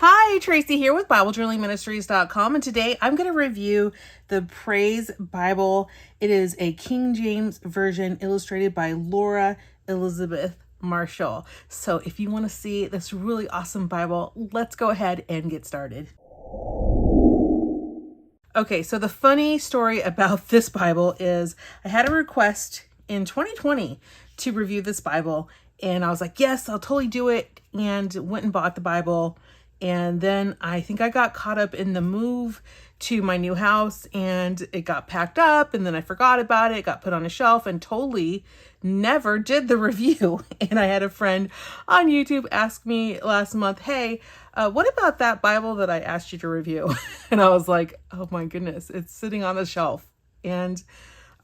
Hi, Tracy here with BibleJournalingMinistries.com, and today I'm going to review the Praise Bible. It is a King James Version illustrated by Laura Elizabeth Marshall. So if you want to see this really awesome Bible, let's go ahead and get started. Okay, so the funny story about this Bible is I had a request in 2020 to review this Bible, and I was like, yes, I'll totally do it, and went and bought the Bible. And then I think I got caught up in the move to my new house, and it got packed up, and then I forgot about it, got put on a shelf, and totally never did the review. And I had a friend on YouTube ask me last month, hey, what about that Bible that I asked you to review? And I was like, oh my goodness, it's sitting on the shelf. And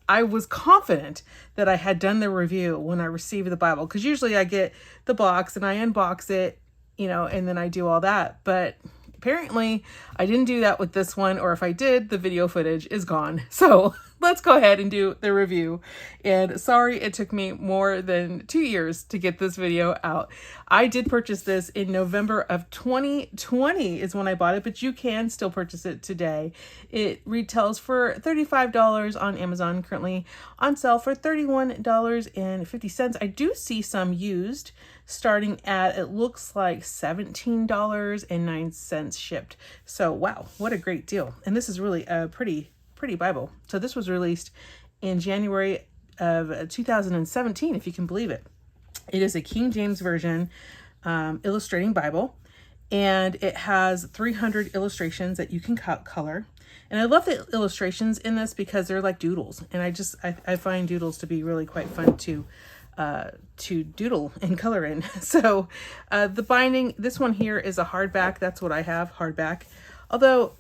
I was confident that I had done the review when I received the Bible, because usually I get the box and I unbox it, and then I do all that. But apparently I didn't do that with this one, or if I did, the video footage is gone. So let's go ahead and do the review. And sorry, it took me more than 2 years to get this video out. I did purchase this in November of 2020 is when I bought it, but you can still purchase it today. It retails for $35 on Amazon, currently on sale for $31.50. I do see some used starting at, it looks like $17.09 shipped. So wow, what a great deal. And this is really a pretty Bible. So this was released in January of 2017, if you can believe it. It is a King James Version illustrating Bible, and it has 300 illustrations that you can color. And I love the illustrations in this because they're like doodles, and I find doodles to be really quite fun to doodle and color in. So the binding, this one here is a hardback. That's what I have, hardback. Although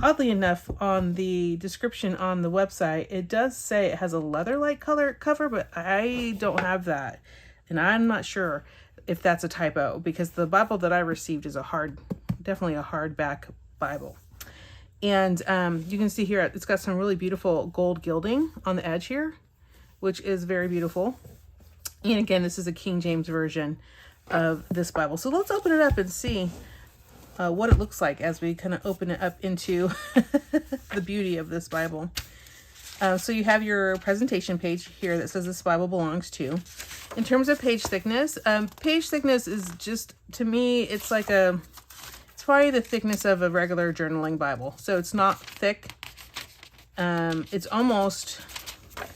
oddly enough, on the description on the website, it does say it has a leather-like color cover, but I don't have that. And I'm not sure if that's a typo, because the Bible that I received is definitely a hardback Bible. And you can see here, it's got some really beautiful gold gilding on the edge here, which is very beautiful. And again, this is a King James Version of this Bible. So let's open it up and see what it looks like as we kind of open it up into the beauty of this Bible. So you have your presentation page here that says this Bible belongs to. In terms of page thickness is just, to me, it's probably the thickness of a regular journaling Bible. So it's not thick. It's almost, let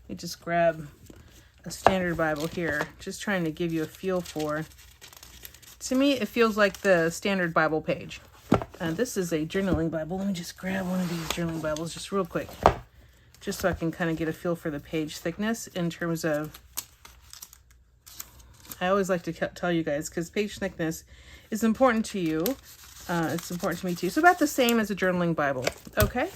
me just grab a standard Bible here, just trying to give you a feel for. To me, it feels like the standard Bible page. This is a journaling Bible. Let me just grab one of these journaling Bibles just real quick, just so I can kind of get a feel for the page thickness in terms of, I always like to tell you guys, because page thickness is important to you. It's important to me too. So about the same as a journaling Bible. Okay.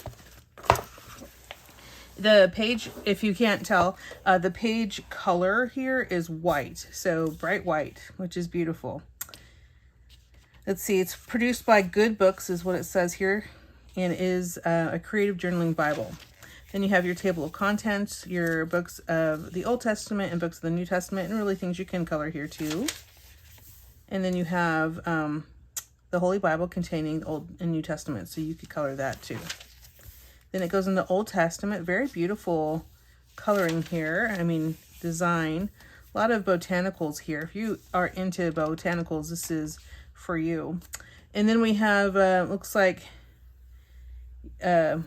The page, if you can't tell, the page color here is white. So bright white, which is beautiful. Let's see, it's produced by Good Books is what it says here, and is a creative journaling Bible. Then you have your table of contents, your books of the Old Testament and books of the New Testament, and really things you can color here too. And then you have the Holy Bible containing the Old and New Testament, so you could color that too. Then it goes in the Old Testament, very beautiful coloring here, design. A lot of botanicals here. If you are into botanicals, this is for you. And then we have looks like it's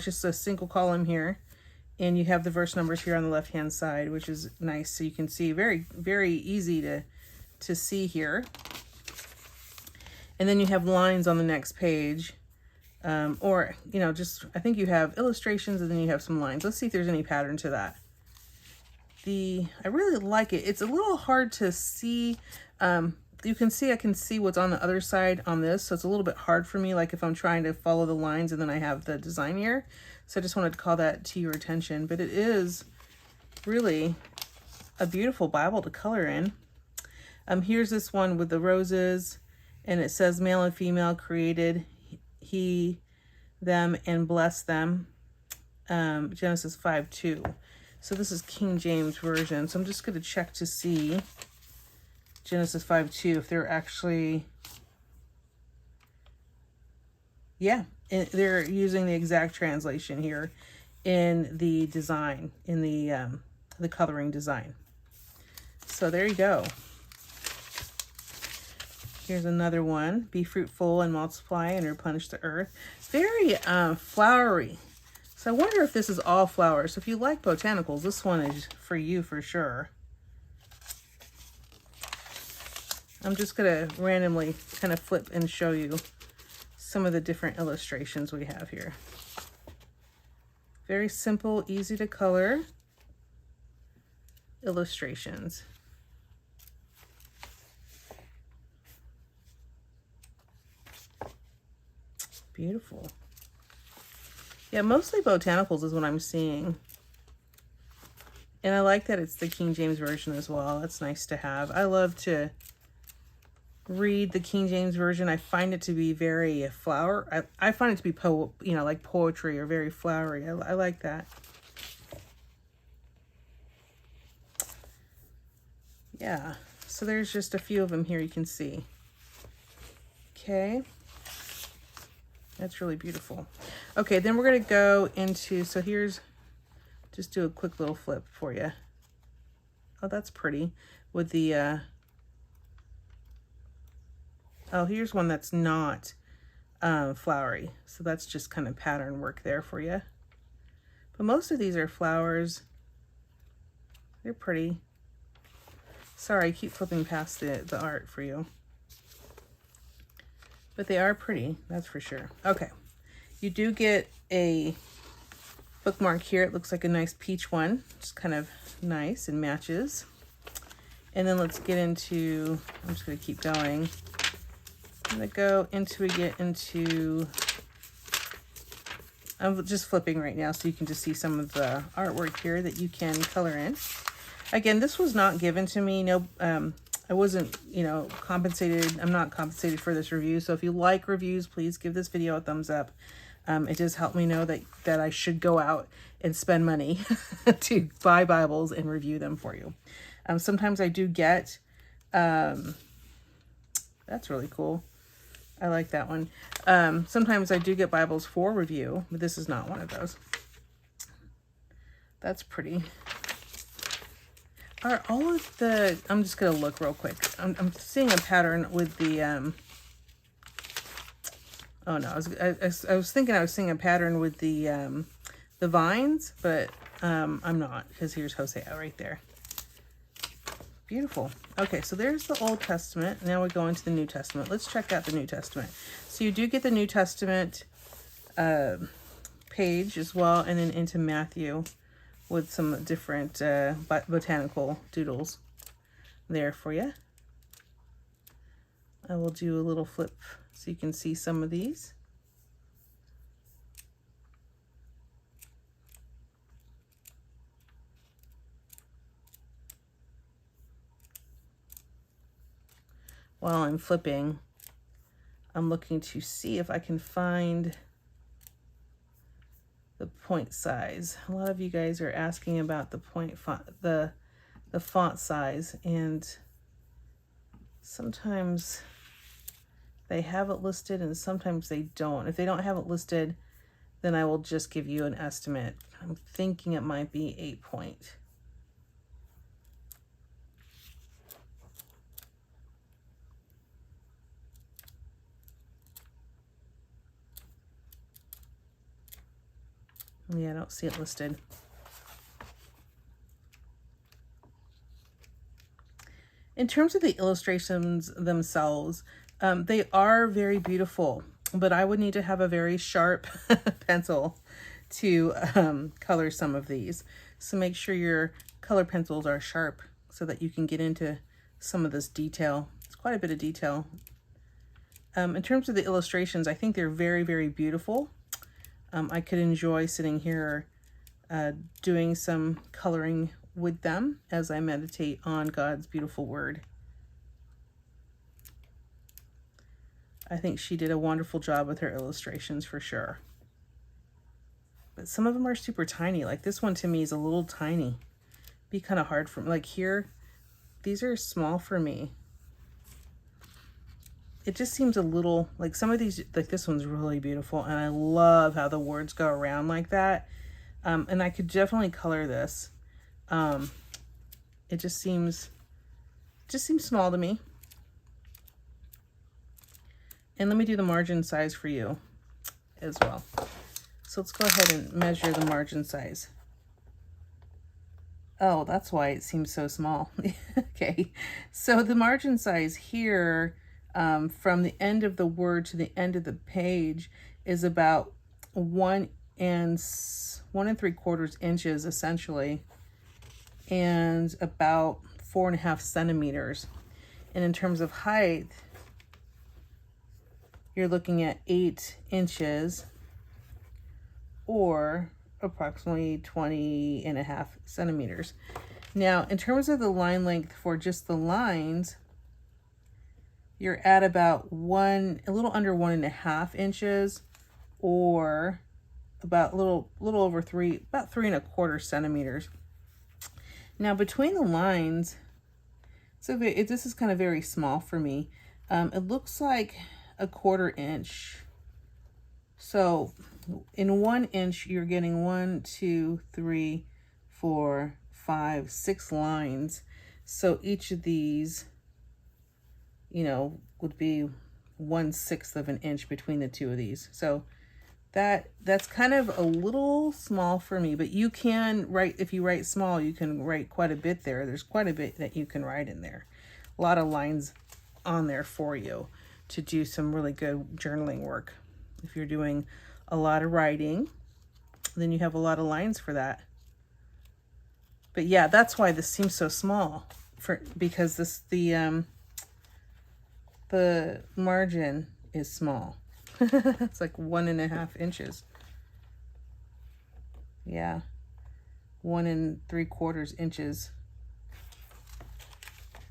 just a single column here, and you have the verse numbers here on the left hand side, which is nice, so you can see, very easy to see here. And then you have lines on the next page, I think you have illustrations, and then you have some lines. Let's see if there's any pattern to that. I really like it. It's a little hard to see. You can see, I can see what's on the other side on this, so it's a little bit hard for me, like if I'm trying to follow the lines and then I have the design here. So I just wanted to call that to your attention. But it is really a beautiful Bible to color in. Here's this one with the roses, and it says male and female created he, them, and blessed them. Genesis 5:2. So this is King James Version. So I'm just going to check to see Genesis 5:2, if they're actually, yeah, they're using the exact translation here in the design, in the coloring design. So there you go. Here's another one. Be fruitful and multiply and replenish the earth. Very flowery. So I wonder if this is all flowers. So if you like botanicals, this one is for you for sure. I'm just going to randomly kind of flip and show you some of the different illustrations we have here. Very simple, easy to color illustrations. Beautiful. Yeah, mostly botanicals is what I'm seeing. And I like that it's the King James Version as well. That's nice to have. I love to read the King James Version. I find it to be very flower. I find it to be like poetry, or very flowery. I like that. Yeah. So there's just a few of them here you can see. Okay. That's really beautiful. Okay, then we're going to go into, so here's, just do a quick little flip for you. Oh, that's pretty. With the, oh, here's one that's not flowery. So that's just kind of pattern work there for you. But most of these are flowers. They're pretty. Sorry, I keep flipping past the art for you. But they are pretty, that's for sure. Okay, you do get a bookmark here. It looks like a nice peach one. It's kind of nice and matches. And then let's get into, I'm just going to keep going. I'm going to go into, I'm just flipping right now so you can just see some of the artwork here that you can color in. Again, this was not given to me. No, I wasn't, compensated. I'm not compensated for this review. So if you like reviews, please give this video a thumbs up. It does help me know that I should go out and spend money to buy Bibles and review them for you. Sometimes I do get, that's really cool. I like that one. Sometimes I do get Bibles for review, but this is not one of those. That's pretty. Are all of the, I'm just going to look real quick. I'm seeing a pattern with the, oh no, I was thinking I was seeing a pattern with the vines, but I'm not, because here's Hosea right there. Beautiful. Okay, so there's the Old Testament. Now we go into the New Testament. Let's check out the New Testament. So you do get the New Testament page as well, and then into Matthew with some different botanical doodles there for you. I will do a little flip so you can see some of these. While I'm flipping, I'm looking to see if I can find the point size. A lot of you guys are asking about the point font, the font size, and sometimes they have it listed and sometimes they don't. If they don't have it listed, then I will just give you an estimate. I'm thinking it might be 8 point. Yeah, I don't see it listed. In terms of the illustrations themselves, they are very beautiful, but I would need to have a very sharp pencil to color some of these. So make sure your color pencils are sharp so that you can get into some of this detail. It's quite a bit of detail. In terms of the illustrations, I think they're very, very beautiful. I could enjoy sitting here doing some coloring with them as I meditate on God's beautiful word. I think she did a wonderful job with her illustrations for sure. But some of them are super tiny. Like this one to me is a little tiny. Be kind of hard for me. Like here, these are small for me. it just seems a little, like some of these, like this one's really beautiful, and I love how the words go around like that. And I could definitely color this. It just seems small to me. And let me do the margin size for you as well. So let's go ahead and measure the margin size. Oh, that's why it seems so small. Okay, so the margin size here, from the end of the word to the end of the page, is about 1 3/4 inches essentially, and about 4.5 centimeters. And in terms of height, you're looking at 8 inches, or approximately 20.5 centimeters. Now, in terms of the line length for just the lines, you're at about a little under 1.5 inches, or about a little over about 3.25 centimeters. Now, between the lines, so this is kind of very small for me. It looks like 1/4 inch. So in 1 inch, you're getting 1, 2, 3, 4, 5, 6 lines. So each of these, would be 1/6 of an inch between the two of these. So that's kind of a little small for me, but you can write, if you write small, you can write quite a bit there. There's quite a bit that you can write in there. A lot of lines on there for you to do some really good journaling work. If you're doing a lot of writing, then you have a lot of lines for that. But yeah, that's why this seems so small, because the margin is small. It's like 1.5 inches. Yeah, 1 3/4 inches.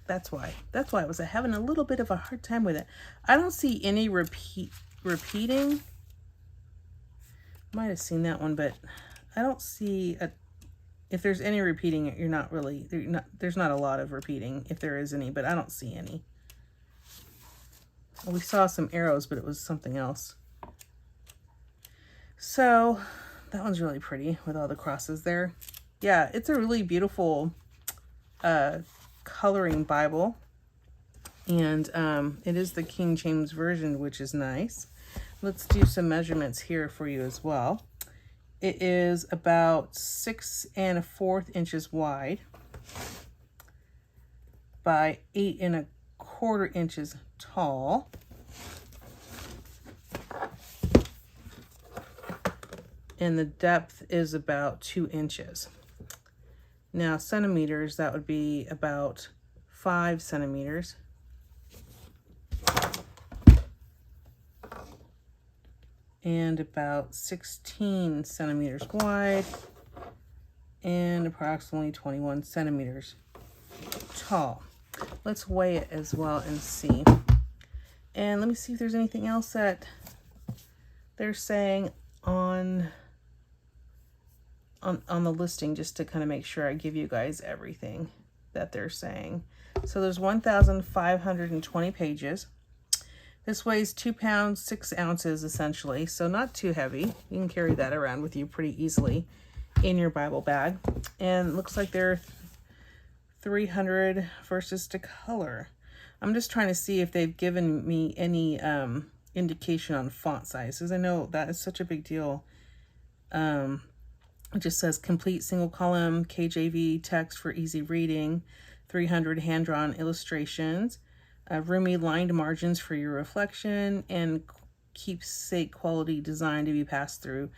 That's why I was having a little bit of a hard time with it. I don't see any repeating. Might have seen that one, but I don't see if there's any repeating, there's not a lot of repeating, if there is any, but I don't see any. We saw some arrows, but it was something else. So that one's really pretty with all the crosses there. Yeah, it's a really beautiful coloring Bible. And it is the King James Version, which is nice. Let's do some measurements here for you as well. It is about 6 1/4 inches wide by 8 1/4 inches tall. And the depth is about 2 inches. Now, centimeters, that would be about 5 centimeters. And about 16 centimeters wide, and approximately 21 centimeters tall. Let's weigh it as well and see. And let me see if there's anything else that they're saying on the listing, just to kind of make sure I give you guys everything that they're saying. So there's 1,520 pages. This weighs 2 pounds, 6 ounces, essentially, so not too heavy. You can carry that around with you pretty easily in your Bible bag. And it looks like there are 300 verses to color. I'm just trying to see if they've given me any indication on font size, because I know that is such a big deal. It just says complete single column KJV text for easy reading, 300 hand-drawn illustrations, roomy lined margins for your reflection, and keepsake quality design to be passed through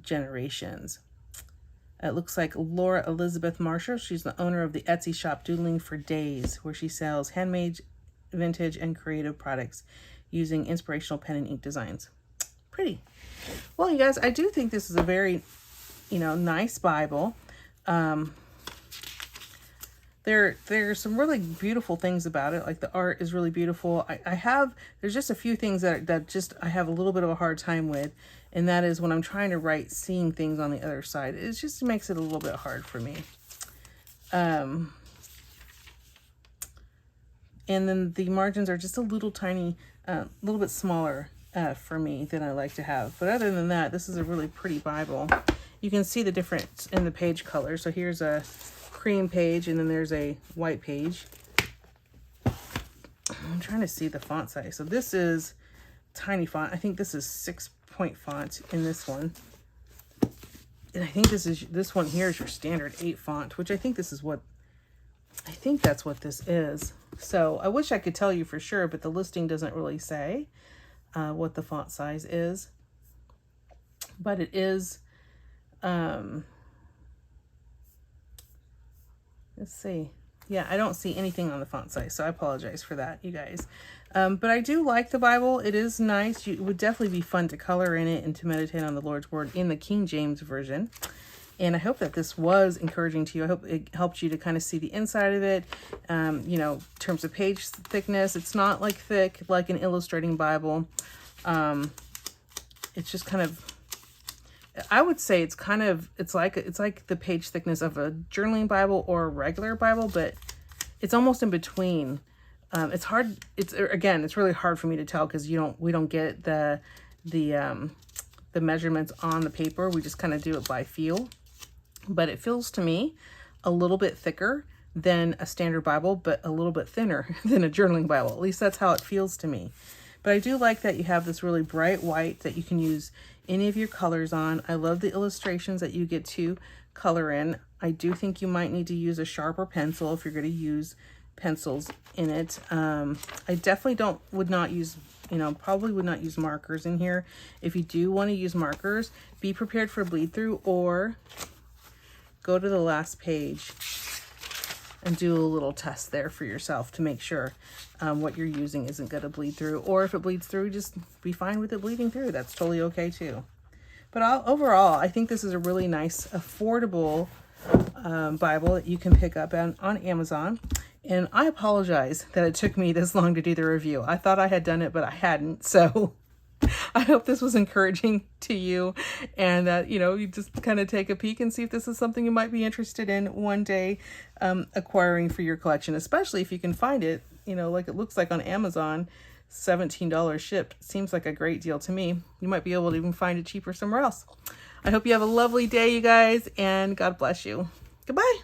generations. It looks like Laura Elizabeth Marshall. She's the owner of the Etsy shop Doodling for Days, where she sells handmade, vintage, and creative products using inspirational pen and ink designs. Pretty. Well, you guys, I do think this is a very, nice Bible. There's some really beautiful things about it. Like the art is really beautiful. There's just a few things that just I have a little bit of a hard time with. And that is when I'm trying to write, seeing things on the other side. It just makes it a little bit hard for me. And then the margins are just a little tiny, a little bit smaller for me than I like to have. But other than that, this is a really pretty Bible. You can see the difference in the page color. So here's a cream page, and then there's a white page. I'm trying to see the font size. So this is tiny font. I think this is 6-point font in this one. And I think this one here is your standard 8 font, which I think that's what this is. So I wish I could tell you for sure, but the listing doesn't really say what the font size is. But it is, let's see. Yeah, I don't see anything on the font size, so I apologize for that, you guys. But I do like the Bible. It is nice. It would definitely be fun to color in it and to meditate on the Lord's Word in the King James Version. And I hope that this was encouraging to you. I hope it helped you to kind of see the inside of it. You know, in terms of page thickness, it's not like thick like an illustrating Bible. It's just kind of, I would say it's like the page thickness of a journaling Bible or a regular Bible, but it's almost in between. It's hard. It's really hard for me to tell because we don't get the measurements on the paper. We just kind of do it by feel. But it feels to me a little bit thicker than a standard Bible, but a little bit thinner than a journaling Bible. At least that's how it feels to me. But I do like that you have this really bright white that you can use any of your colors on. I love the illustrations that you get to color in. I do think you might need to use a sharper pencil if you're going to use pencils in it. I definitely would not use markers in here. If you do want to use markers, be prepared for bleed through, or go to the last page and do a little test there for yourself to make sure what you're using isn't going to bleed through. Or if it bleeds through, just be fine with it bleeding through. That's totally okay too. But overall, I think this is a really nice, affordable Bible that you can pick up on Amazon. And I apologize that it took me this long to do the review. I thought I had done it, but I hadn't. So I hope this was encouraging to you, and that, you just kind of take a peek and see if this is something you might be interested in one day acquiring for your collection, especially if you can find it, like it looks like on Amazon, $17 shipped. Seems like a great deal to me. You might be able to even find it cheaper somewhere else. I hope you have a lovely day, you guys, and God bless you. Goodbye.